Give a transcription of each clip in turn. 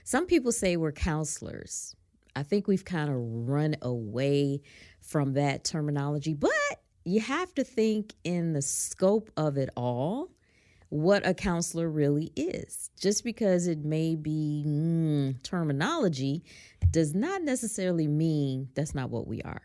Some people say we're counselors. I think we've kind of run away from that terminology, but you have to think in the scope of it all what a counselor really is. Just because it may be terminology does not necessarily mean that's not what we are.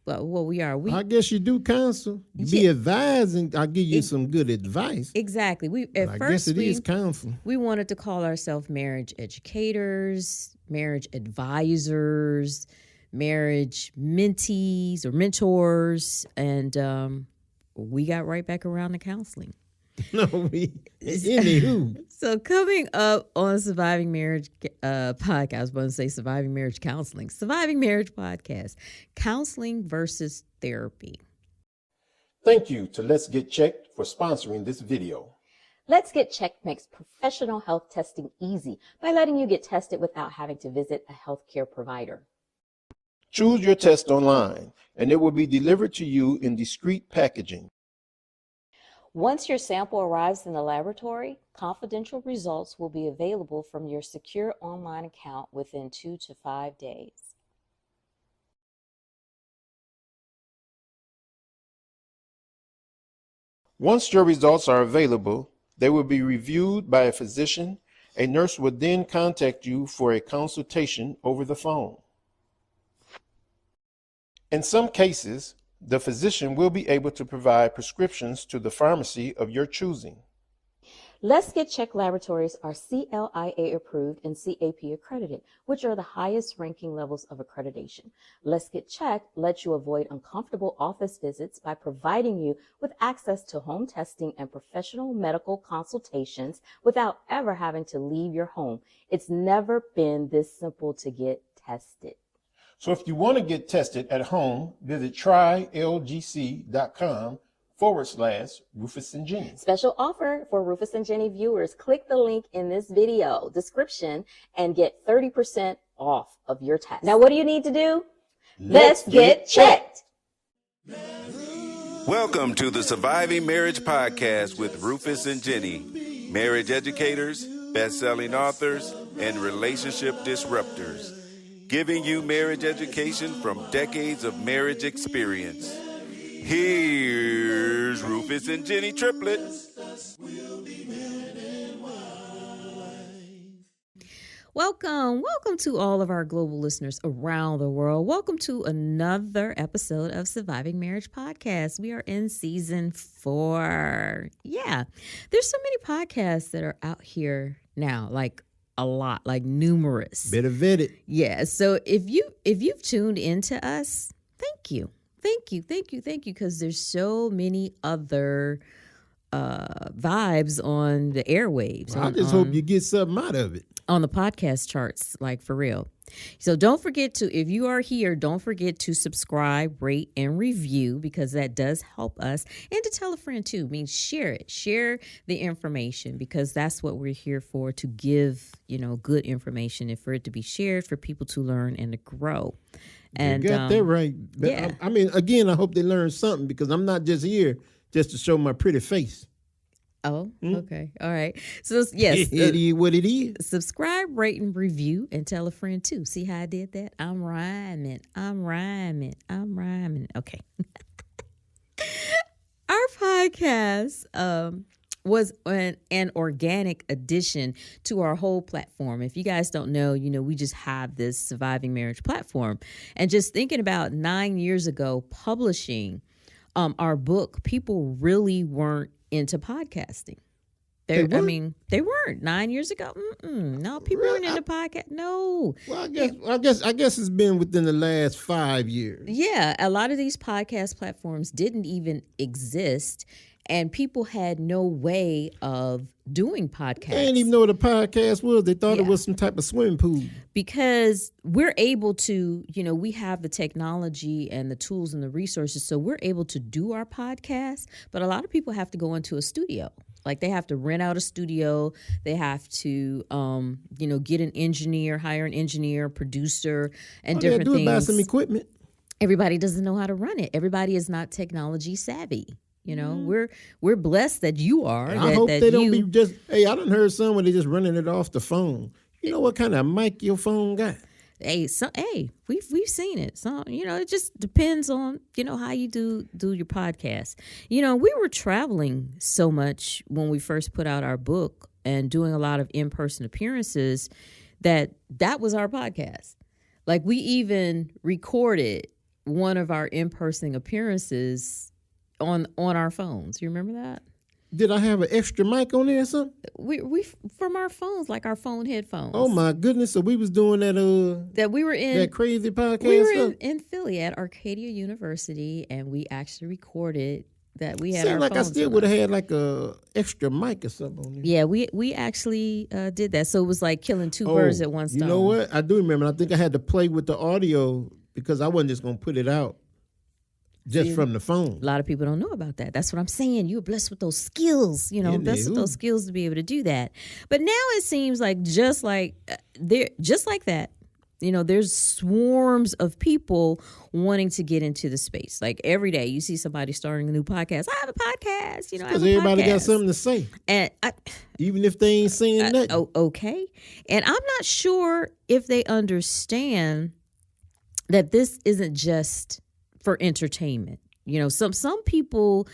Well, what we are. I guess you do counsel. You be advising. I'll give you some good advice. Exactly. I guess it is counsel. We wanted to call ourselves marriage educators, marriage advisors, marriage mentees or mentors, and we got right back around to counseling. Anywho. So coming up on Surviving Marriage podcast, I was going to say Surviving Marriage Counseling, Surviving Marriage Podcast, Counseling versus Therapy. Thank you to Let's Get Checked for sponsoring this video. Let's Get Checked makes professional health testing easy by letting you get tested without having to visit a healthcare provider. Choose your test online, and it will be delivered to you in discreet packaging. Once your sample arrives in the laboratory, confidential results will be available from your secure online account within 2 to 5 days. Once your results are available, they will be reviewed by a physician. A nurse will then contact you for a consultation over the phone. In some cases, the physician will be able to provide prescriptions to the pharmacy of your choosing. Let's Get Checked laboratories are CLIA approved and CAP accredited, which are the highest ranking levels of accreditation. Let's Get Checked lets you avoid uncomfortable office visits by providing you with access to home testing and professional medical consultations without ever having to leave your home. It's never been this simple to get tested. So if you want to get tested at home, visit trylgc.com/Rufus and Jenny. Special offer for Rufus and Jenny viewers. Click the link in this video description and get 30% off of your test. Now, what do you need to do? Let's get checked. Welcome to the Surviving Marriage Podcast with Rufus and Jenny, marriage educators, best-selling authors, and relationship disruptors, giving you marriage education from decades of marriage experience. Here's Rufus and Jenny Triplett. Welcome to all of our global listeners around the world. Welcome to another episode of Surviving Marriage Podcast. We are in season 4. Yeah, there's so many podcasts that are out here now, like a lot, like numerous. Better vet it. Yeah. So if you've tuned into us, thank you, because there's so many other vibes on the airwaves. I just hope you get something out of it. On the podcast charts, like for real. So don't forget to, if you are here, don't forget to subscribe, rate, and review, because that does help us. And to tell a friend too. I mean, share it. Share the information, because that's what we're here for, to give, good information and for it to be shared, for people to learn and to grow. And you got that right. Yeah. I mean, again, I hope they learn something, because I'm not just here just to show my pretty face. Oh, okay. All right. So, yes. It is what it is. Subscribe, rate, and review, and tell a friend, too. See how I did that? I'm rhyming. Okay. Our podcast was an organic addition to our whole platform. If you guys don't know, we just have this Surviving Marriage platform. And just thinking about 9 years ago, publishing our book, people really weren't into podcasting. They weren't 9 years ago. No, people weren't into podcast. No. Well, I guess it's been within the last 5 years. Yeah, a lot of these podcast platforms didn't even exist, and people had no way of doing podcasts. They didn't even know what a podcast was. They thought it was some type of swimming pool. Because we're able to, we have the technology and the tools and the resources, so we're able to do our podcast. But a lot of people have to go into a studio. Like, they have to rent out a studio. They have to, get an engineer, hire an engineer, producer, and different things. Buy some equipment. Everybody doesn't know how to run it. Everybody is not technology savvy. You know, we're blessed that you are. I hope they don't be just, hey, I done heard some where they just running it off the phone. You know what kind of mic your phone got? Hey, we've seen it. So, you know, it just depends on, you know, how you do your podcast. You know, we were traveling so much when we first put out our book and doing a lot of in-person appearances that was our podcast. Like, we even recorded one of our in-person appearances on our phones. You remember that? Did I have an extra mic on there or something? We from our phones, like our phone headphones. Oh my goodness! So we was doing that we were in that crazy podcast. We were in Philly at Arcadia University, and we actually recorded that. We had Seemed our like I phones still would have had like a extra mic or something on there. Yeah, we actually did that. So it was like killing two birds at one stone. You know what? I do remember. I think I had to play with the audio because I wasn't just gonna put it out. Just from the phone. A lot of people don't know about that. That's what I'm saying. You were blessed with those skills, you know, blessed with those skills to be able to do that. But now it seems like just like that, you know, there's swarms of people wanting to get into the space. Like every day you see somebody starting a new podcast. I have a podcast, you know. Because everybody got something to say. And even if they ain't saying nothing. Oh, okay. And I'm not sure if they understand that this isn't just for entertainment. You know, some people,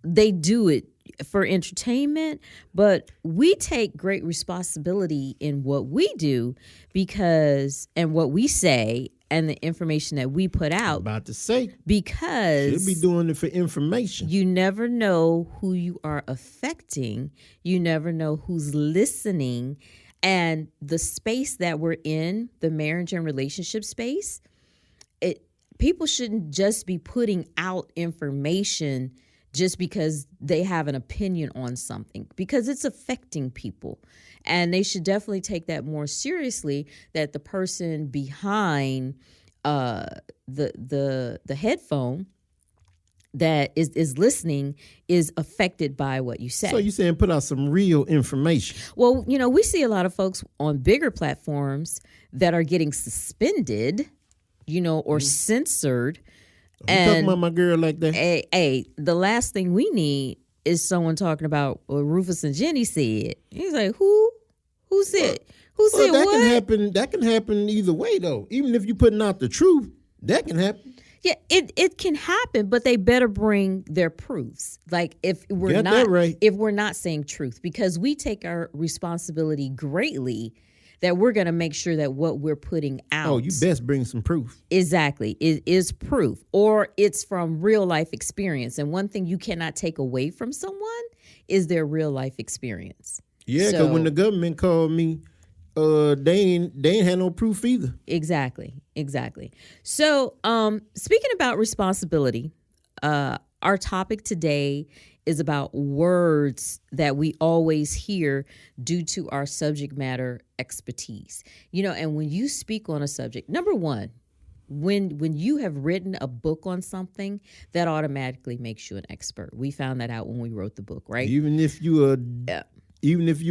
they do it for entertainment, but we take great responsibility in what we do and what we say and the information that we put out. I'm about to say. Because should be doing it for information. You never know who you are affecting. You never know who's listening. And the space that we're in, the marriage and relationship space, people shouldn't just be putting out information just because they have an opinion on something, because it's affecting people. And they should definitely take that more seriously, that the person behind the headphone that is listening is affected by what you say. So you're saying put out some real information. Well, you know, we see a lot of folks on bigger platforms that are getting suspended, you know, or censored. You talking about my girl like that? Hey, the last thing we need is someone talking about what Rufus and Jenny said. He's like, who said? Who said that what? Can happen. That can happen either way, though. Even if you're putting out the truth, that can happen. Yeah, it can happen, but they better bring their proofs. Like if we're if we're not saying truth, because we take our responsibility greatly, that we're going to make sure that what we're putting out. Oh, you best bring some proof. Exactly. It is proof, or it's from real life experience. And one thing you cannot take away from someone is their real life experience. Yeah, because when the government called me, they ain't had no proof either. Exactly. So speaking about responsibility, our topic today is about words that we always hear due to our subject matter expertise. You know, and when you speak on a subject, number one, when you have written a book on something, that automatically makes you an expert. We found that out when we wrote the book, right? Even if you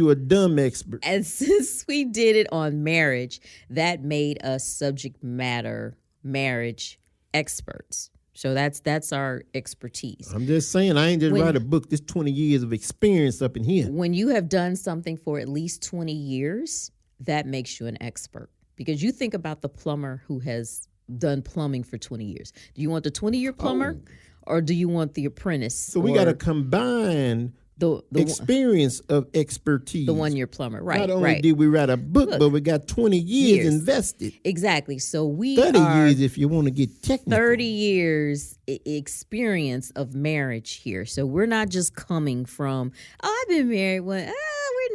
a dumb expert. And since we did it on marriage, that made us subject matter marriage experts. So that's our expertise. I'm just saying, I ain't just write a book. There's 20 years of experience up in here. When you have done something for at least 20 years, that makes you an expert. Because you think about the plumber who has done plumbing for 20 years. Do you want the 20-year plumber or do you want the apprentice? So we got to combine the experience of expertise. The 1-year plumber, right. Not only did we write a book, but we got 20 years invested. Exactly. So we 30 years if you want to get technical. 30 years experience of marriage here. So we're not just coming from, I've been married we're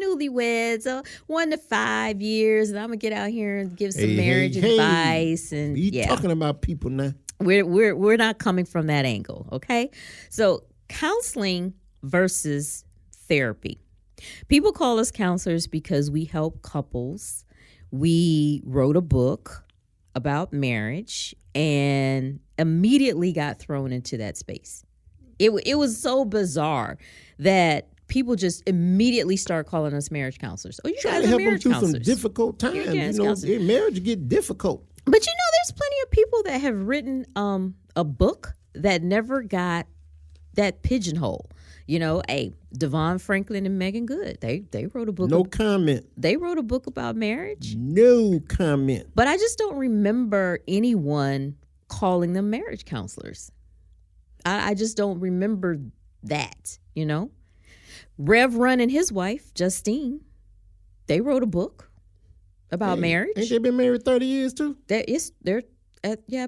newlyweds, 1 to 5 years, and I'm going to get out here and give some marriage advice. And we talking about people now. We're not coming from that angle, okay? So counseling versus therapy. People call us counselors because we help couples. We wrote a book about marriage and immediately got thrown into that space. It was so bizarre that people just immediately start calling us marriage counselors. Oh, you guys are marriage counselors. Help them through some difficult times. Marriage get difficult. But you know, there's plenty of people that have written a book that never got that pigeonhole. Devon Franklin and Megan Good, they wrote a book. No comment. They wrote a book about marriage. No comment. But I just don't remember anyone calling them marriage counselors. I just don't remember that, Rev Run and his wife, Justine, they wrote a book about marriage. Ain't they been married 30 years too? I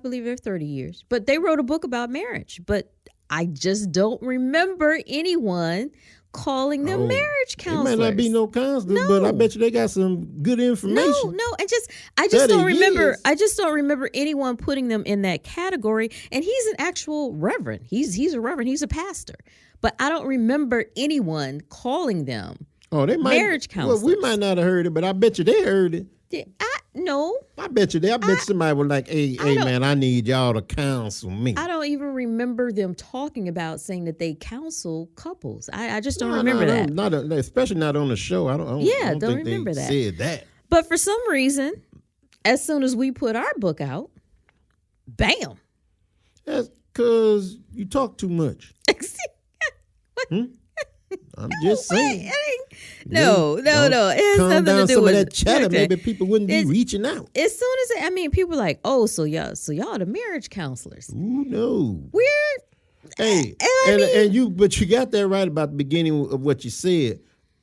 believe they're 30 years. But they wrote a book about marriage. But I just don't remember anyone calling them marriage counselors. It might not be no counselors, but I bet you they got some good information. No, I just don't remember. Years. I just don't remember anyone putting them in that category. And he's an actual reverend. He's a reverend. He's a pastor. But I don't remember anyone calling them marriage counselors. Well, we might not have heard it, but I bet you they heard it. No. I bet you somebody was like, hey, man, I need y'all to counsel me. I don't even remember them talking about saying that they counsel couples. I just don't remember that. Especially not on the show. I don't think remember they that. said that. But for some reason, as soon as we put our book out, bam. That's because you talk too much. I'm just saying. No. It has calm nothing down to do some with of that chatter. Okay. Maybe people wouldn't be reaching out. As soon as people are like, oh, so y'all the marriage counselors. Ooh, no. We're but you got that right about the beginning of what you said.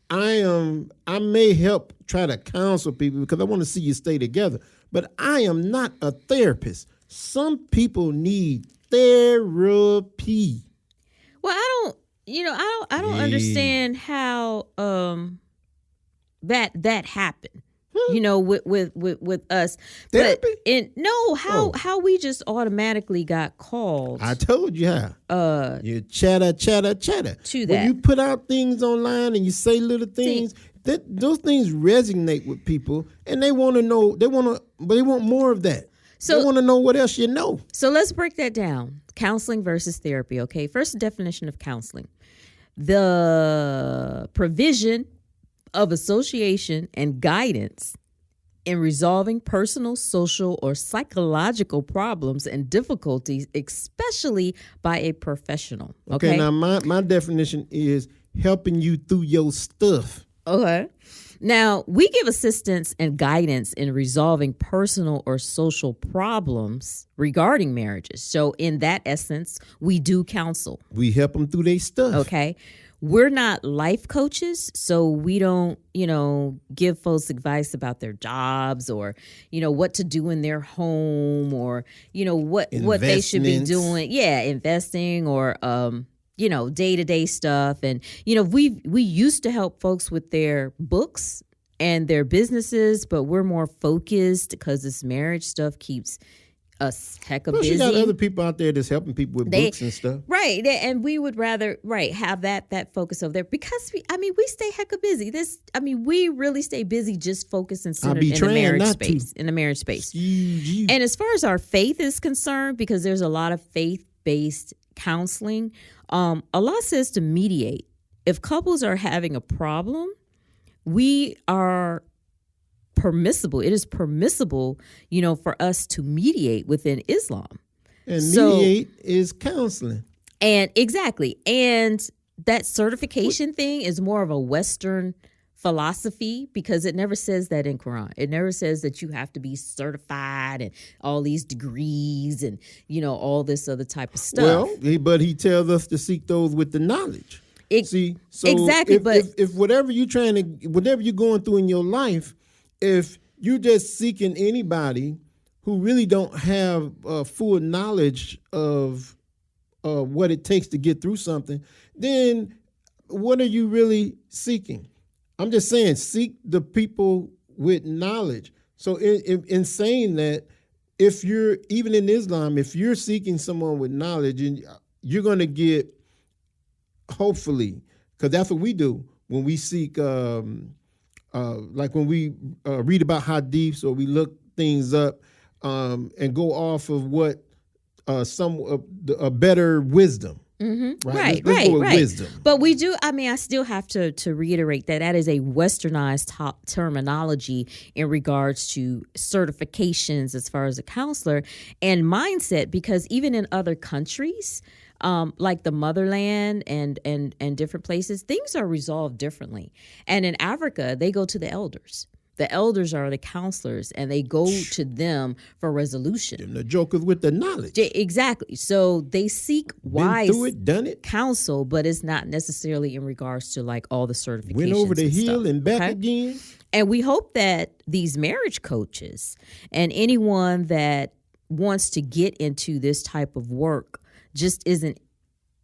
I may help try to counsel people because I want to see you stay together, but I am not a therapist. Some people need therapy. Well, I don't understand how that happened. With us. Therapy? But how we just automatically got called. I told you how. You chatter. To that. When you put out things online and you say little things, those things resonate with people, and they want to know. They want more of that. So they want to know what else you know. So let's break that down. Counseling versus therapy. Okay, first definition of counseling: the provision of association and guidance in resolving personal, social, or psychological problems and difficulties, especially by a professional. Okay, now my definition is helping you through your stuff. Okay. Now, we give assistance and guidance in resolving personal or social problems regarding marriages. So in that essence, we do counsel. We help them through their stuff. Okay. We're not life coaches, so we don't, give folks advice about their jobs or, what to do in their home or, what they should be doing. Yeah, investing or day-to-day stuff. And, we used to help folks with their books and their businesses, but we're more focused because this marriage stuff keeps us hecka busy. You got other people out there that's helping people with books and stuff. Right. And we would rather, have that focus over there because we stay hecka busy. We really stay busy just focusing in the marriage space. And as far as our faith is concerned, because there's a lot of faith-based counseling, Allah says to mediate. If couples are having a problem, we are permissible. It is permissible, for us to mediate within Islam. And mediate is counseling. And exactly. And that certification thing is more of a Western philosophy because it never says that in Quran. It never says that you have to be certified and all these degrees and, all this other type of stuff. Well, but he tells us to seek those with the knowledge. Exactly. If whatever you're going through in your life, if you're just seeking anybody who really don't have full knowledge of what it takes to get through something, then what are you really seeking? I'm just saying, seek the people with knowledge. So in saying that, if you're, even in Islam, if you're seeking someone with knowledge, and you're going to get, hopefully, because that's what we do when we seek, like when we read about hadiths or we look things up and go off of what a better wisdom. Mm-hmm. Right. Right. Wisdom. But we do. I still have to reiterate that is a westernized terminology in regards to certifications as far as a counselor and mindset, because even in other countries, like the motherland and different places, things are resolved differently. And in Africa, they go to the elders. The elders are the counselors, and they go to them for resolution. And the jokers with the knowledge. Exactly. So they seek wise Been through it, done it. counsel, but it's not necessarily in regards to like all the certifications. Went over the hill stuff, and back okay? again. And we hope that these marriage coaches and anyone that wants to get into this type of work just isn't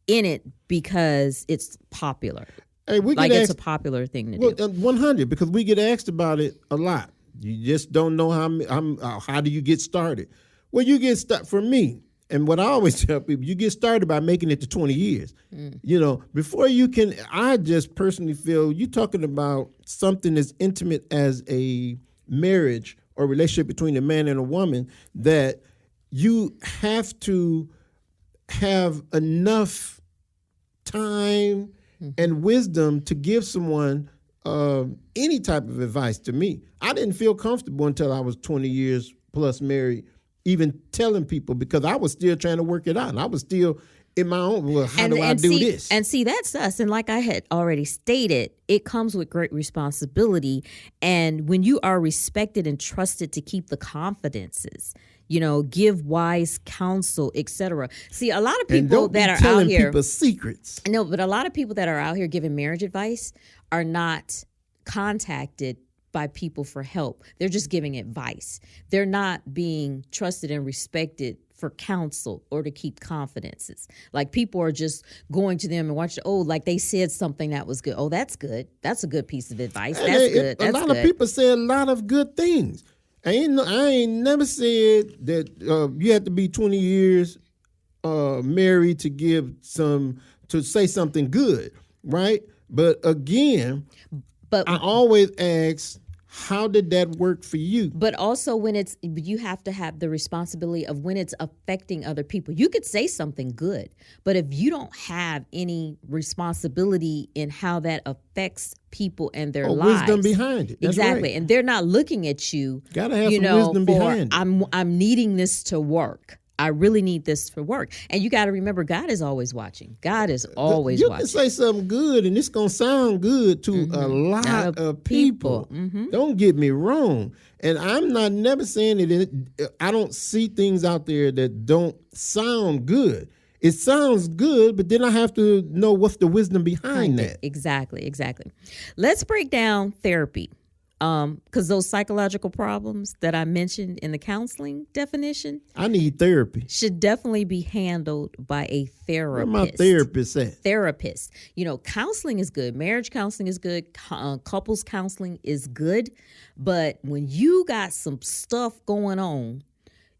in it because it's popular. Hey, we like get it's asked, a popular thing to do. 100, because we get asked about it a lot. You just don't know how do you get started. Well, you get started, for me, and what I always tell people, you get started by making it to 20 years. You know, before you can, I just personally feel you're talking about something as intimate as a marriage or relationship between a man and a woman, that you have to have enough time and wisdom to give someone any type of advice. To me, I didn't feel comfortable until I was 20 years plus married, even telling people, because I was still trying to work it out. And I was still in my own, well, how do I do this? And see, that's us. And like I had already stated, it comes with great responsibility. And when you are respected and trusted to keep the confidences, you know, give wise counsel, etc. See, a lot of people that are out here people secrets. No, but a lot of people that are out here giving marriage advice are not contacted by people for help. They're just giving advice. They're not being trusted and respected for counsel or to keep confidences. Like people are just going to them and watching, oh, like they said something that was good. Oh, that's good. That's a good piece of advice. That's good. A lot of people say a lot of good things. I ain't never said that you have to be 20 years married to say something good, right? But again, I always ask, how did that work for you? But also you have to have the responsibility of when it's affecting other people. You could say something good, but if you don't have any responsibility in how that affects people and their lives. Wisdom behind it. That's exactly. Right. And they're not looking at you. Gotta have some wisdom behind it. I'm needing this to work. I really need this to work. And you got to remember, God is always watching. God is always watching. You can say something good, and it's going to sound good to a lot of people. Don't get me wrong. And I'm not never saying that I don't see things out there that don't sound good. It sounds good, but then I have to know what's the wisdom behind that. Exactly. Let's break down therapy. Because those psychological problems that I mentioned in the counseling definition, I need therapy, should definitely be handled by a therapist. Where my therapist at? Therapist. You know, counseling is good. Marriage counseling is good. Couples counseling is good. But when you got some stuff going on,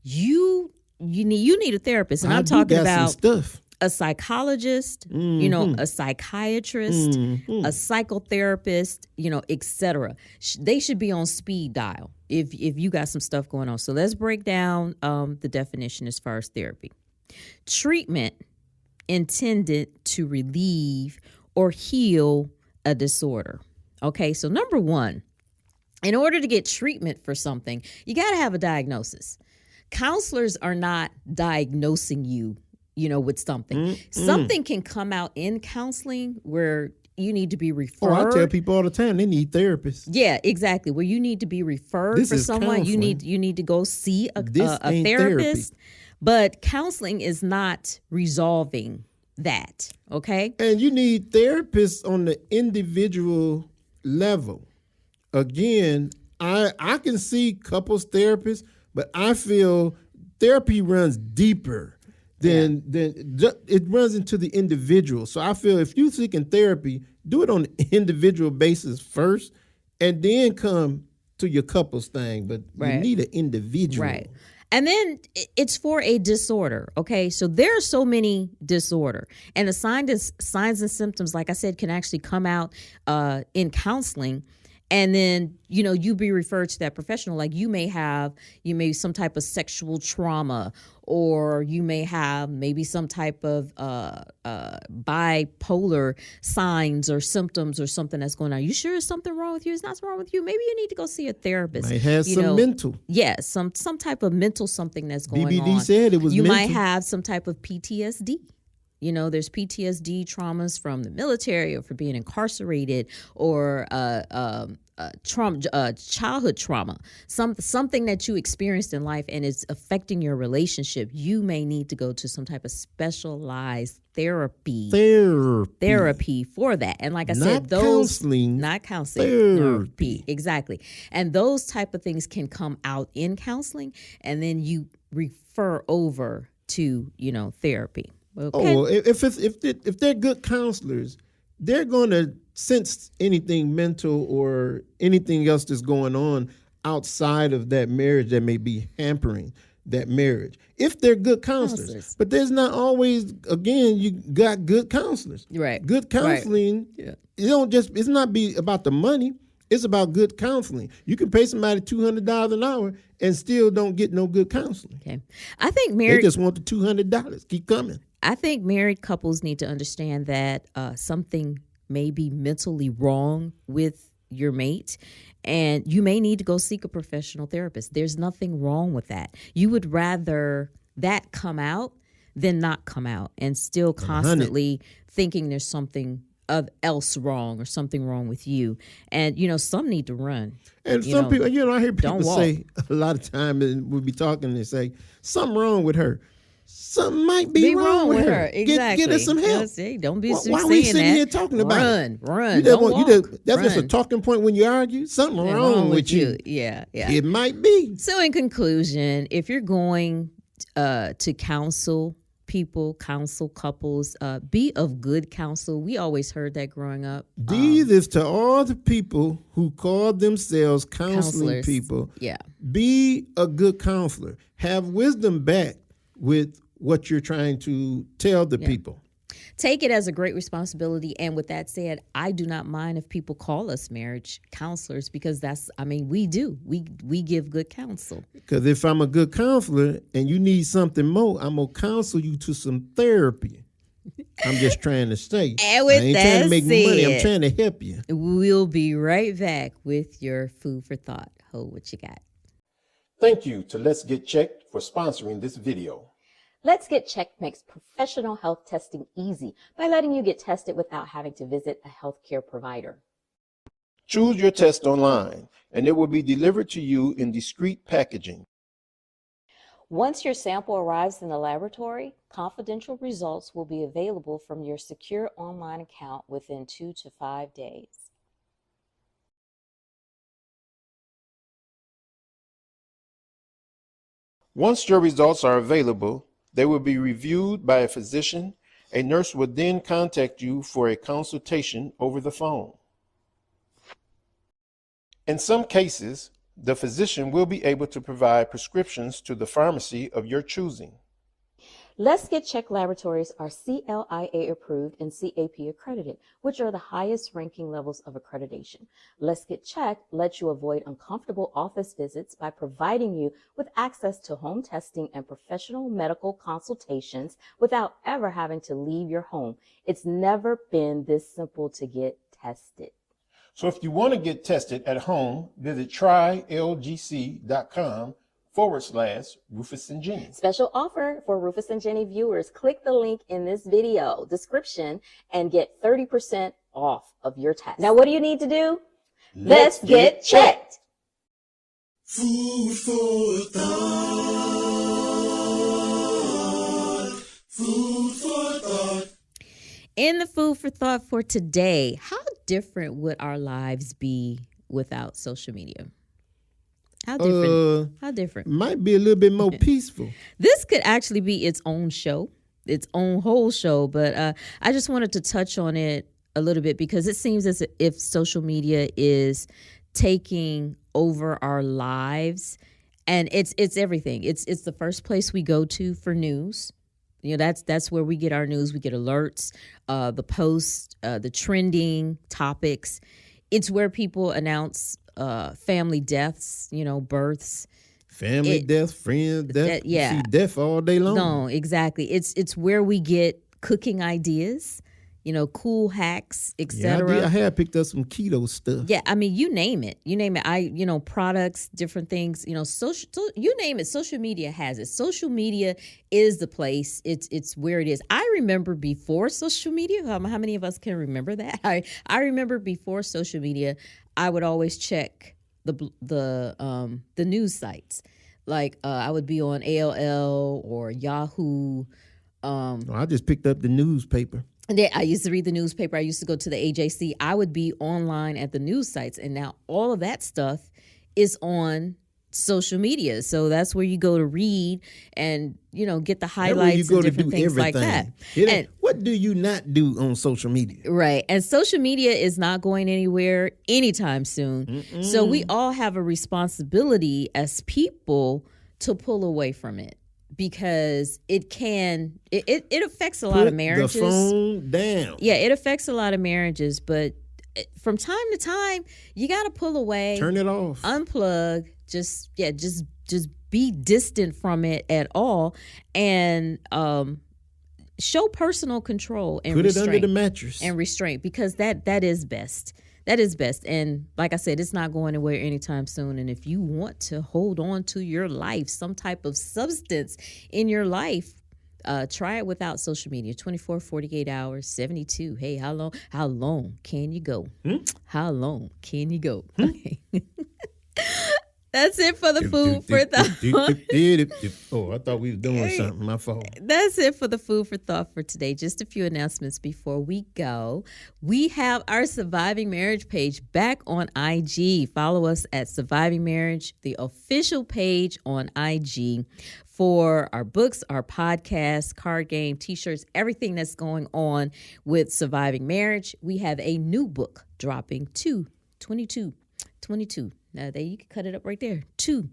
you need a therapist. And I'm talking about some stuff. A psychologist, you know, a psychiatrist, a psychotherapist, you know, etc. They should be on speed dial if you got some stuff going on. So let's break down the definition as far as therapy. Treatment intended to relieve or heal a disorder. Okay, so number one, in order to get treatment for something, you got to have a diagnosis. Counselors are not diagnosing you, you know, with something. Something can come out in counseling where you need to be referred. I tell people all the time they need therapists. Yeah, exactly. Where you need to be referred for someone. Counseling. You need to go see a ain't therapist. therapy. But counseling is not resolving that. Okay. And you need therapists on the individual level. Again, I can see couples therapists, but I feel therapy runs deeper. Then it runs into the individual. So I feel if you're seeking therapy, do it on an individual basis first, and then come to your couples thing. But you need an individual. Right. And then it's for a disorder. Okay. So there are so many disorder. And the signs and symptoms, like I said, can actually come out in counseling. And then, you know, you be referred to that professional. Like you may some type of sexual trauma, or you may have maybe some type of bipolar signs or symptoms or something that's going on. You sure there's something wrong with you? It's not wrong with you. Maybe you need to go see a therapist. Might have some mental. Yeah, some type of mental something that's going on. BBD said it was you mental. might have some type of PTSD. You know, there's PTSD traumas from the military or for being incarcerated or childhood trauma, something that you experienced in life and it's affecting your relationship. You may need to go to some type of specialized therapy for that. And like I said, those not counseling, therapy. Exactly. And those type of things can come out in counseling, and then you refer over to, you know, therapy. Okay. Oh, if they're good counselors, they're going to sense anything mental or anything else that's going on outside of that marriage that may be hampering that marriage. If they're good counselors. But there's not always, again, you got good counselors. Right. Good counseling, Yeah. You don't just, it's not be about the money. It's about good counseling. You can pay somebody $200 an hour and still don't get no good counseling. Okay. I think They just want the $200. Keep coming. I think married couples need to understand that something may be mentally wrong with your mate, and you may need to go seek a professional therapist. There's nothing wrong with that. You would rather that come out than not come out and still constantly thinking there's something else wrong or something wrong with you. And, you know, some need to run. And some people, you know, I hear people say a lot of time, and we'll be talking and they say, something wrong with her. Something might be wrong with her. Exactly. Get her some help. Hey, don't be why are we sitting here talking about it? Run. That's just a talking point when you argue. Something wrong with you. Yeah. It might be. So in conclusion, if you're going to counsel people, counsel couples, be of good counsel. We always heard that growing up. These is to all the people who call themselves counseling people. Yeah. Be a good counselor. Have wisdom back with what you're trying to tell the people. Take it as a great responsibility. And with that said, I do not mind if people call us marriage counselors, because we do. We give good counsel. Because if I'm a good counselor and you need something more, I'm going to counsel you to some therapy. I'm just trying to say. And with I ain't that trying to make money. I'm said, trying to help you. We'll be right back with your food for thought. Hold what you got. Thank you to Let's Get Checked for sponsoring this video. Let's Get Checked makes professional health testing easy by letting you get tested without having to visit a healthcare provider. Choose your test online, and it will be delivered to you in discreet packaging. Once your sample arrives in the laboratory, confidential results will be available from your secure online account within 2 to 5 days. Once your results are available, they will be reviewed by a physician. A nurse will then contact you for a consultation over the phone. In some cases, the physician will be able to provide prescriptions to the pharmacy of your choosing. Let's Get Checked laboratories are CLIA approved and CAP accredited, which are the highest ranking levels of accreditation. Let's Get Checked lets you avoid uncomfortable office visits by providing you with access to home testing and professional medical consultations without ever having to leave your home. It's never been this simple to get tested. So if you want to get tested at home, visit trylgc.com/Rufus and Jenny. Special offer for Rufus and Jenny viewers. Click the link in this video description and get 30% off of your test. Now, what do you need to do? Let's get checked. Food for thought. Food for thought. In the food for thought for today, how different would our lives be without social media? How different? How different? Might be a little bit more peaceful. This could actually be its own show, its own whole show. But I just wanted to touch on it a little bit because it seems as if social media is taking over our lives, and it's everything. It's the first place we go to for news. You know, that's where we get our news. We get alerts, the posts, the trending topics. It's where people announce family deaths, you know, births. Family death, friends death. You see death all day long. No, exactly. It's where we get cooking ideas. cool hacks, Yeah, etc. I had picked up some keto stuff. Yeah, I mean, you name it. Products, different things. You name it. Social media has it. Social media is the place. It's where it is. I remember before social media. How many of us can remember that? I remember before social media, I would always check the news sites. Like I would be on AOL or Yahoo. I just picked up the newspaper. I used to read the newspaper. I used to go to the AJC. I would be online at the news sites. And now all of that stuff is on social media. So that's where you go to read and, get the highlights and different things like that. And what do you not do on social media? Right. And social media is not going anywhere anytime soon. Mm-mm. So we all have a responsibility as people to pull away from it. Because it affects a lot of marriages. The phone down. Yeah, it affects a lot of marriages, but from time to time, you got to pull away, turn it off, unplug, just be distant from it at all, and show personal control and put restraint. It under the mattress and restraint, because that is best. That is best. And like I said, it's not going anywhere anytime soon. And if you want to hold on to your life, some type of substance in your life, try it without social media. 24, 48 hours, 72. Hey, how long can you go? How long can you go? Okay. That's it for the food for thought. Oh, I thought we were doing something. My fault. That's it for the food for thought for today. Just a few announcements before we go. We have our Surviving Marriage page back on IG. Follow us at Surviving Marriage, the official page on IG, for our books, our podcasts, card game, T-shirts, everything that's going on with Surviving Marriage. We have a new book dropping 22. Now, there you can cut it up right there. 22.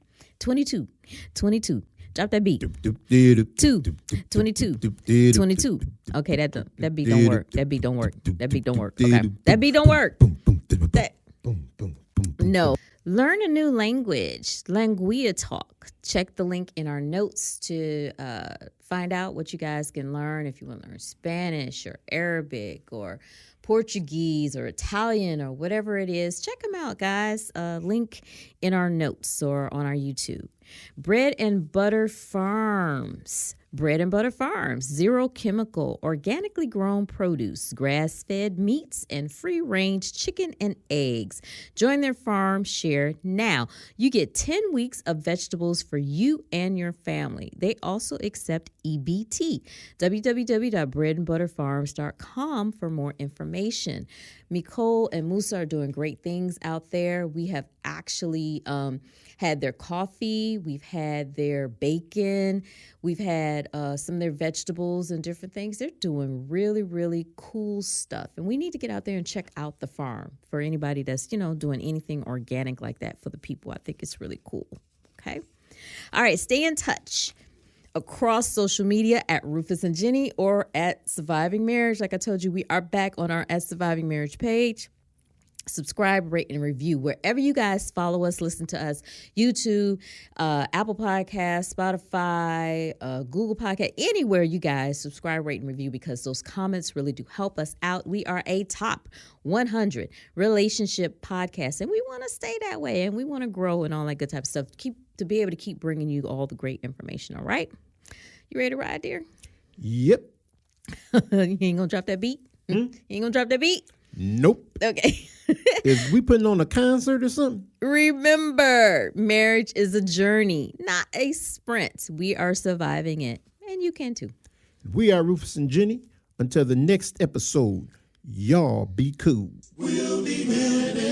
Drop that beat. 22. Okay, that beat don't work. That beat don't work. Okay, that beat don't work. No. Learn a new language. Languia Talk. Check the link in our notes to find out what you guys can learn. If you want to learn Spanish or Arabic or Portuguese or Italian or whatever it is, check them out, guys. Link in our notes or on our YouTube. Bread and Butter Farms. Bread and Butter Farms, zero chemical, organically grown produce, grass-fed meats, and free-range chicken and eggs. Join their farm share now. You get 10 weeks of vegetables for you and your family. They also accept EBT. www.breadandbutterfarms.com for more information. Nicole and Musa are doing great things out there. We have actually had their coffee. We've had their bacon. We've had some of their vegetables and different things. They're doing really, really cool stuff. And we need to get out there and check out the farm for anybody that's, doing anything organic like that for the people. I think it's really cool. Okay. All right. Stay in touch across social media at Rufus and Jenny or at Surviving Marriage. Like I told you, we are back on our at Surviving Marriage page. Subscribe, rate, and review wherever you guys follow us, listen to us. YouTube, Apple Podcasts, Spotify, Google Podcast, anywhere you guys subscribe, rate, and review, because those comments really do help us out. We are a top 100 relationship podcast, and we want to stay that way, and we want to grow and all that good type of stuff to be able to keep bringing you all the great information. All right, you ready to ride, dear? Yep. You ain't gonna drop that beat? You ain't gonna drop that beat? Nope. Okay. Is we putting on a concert or something? Remember, marriage is a journey, not a sprint. We are surviving it, and you can too. We are Rufus and Jenny. Until the next episode, y'all be cool. We'll be married.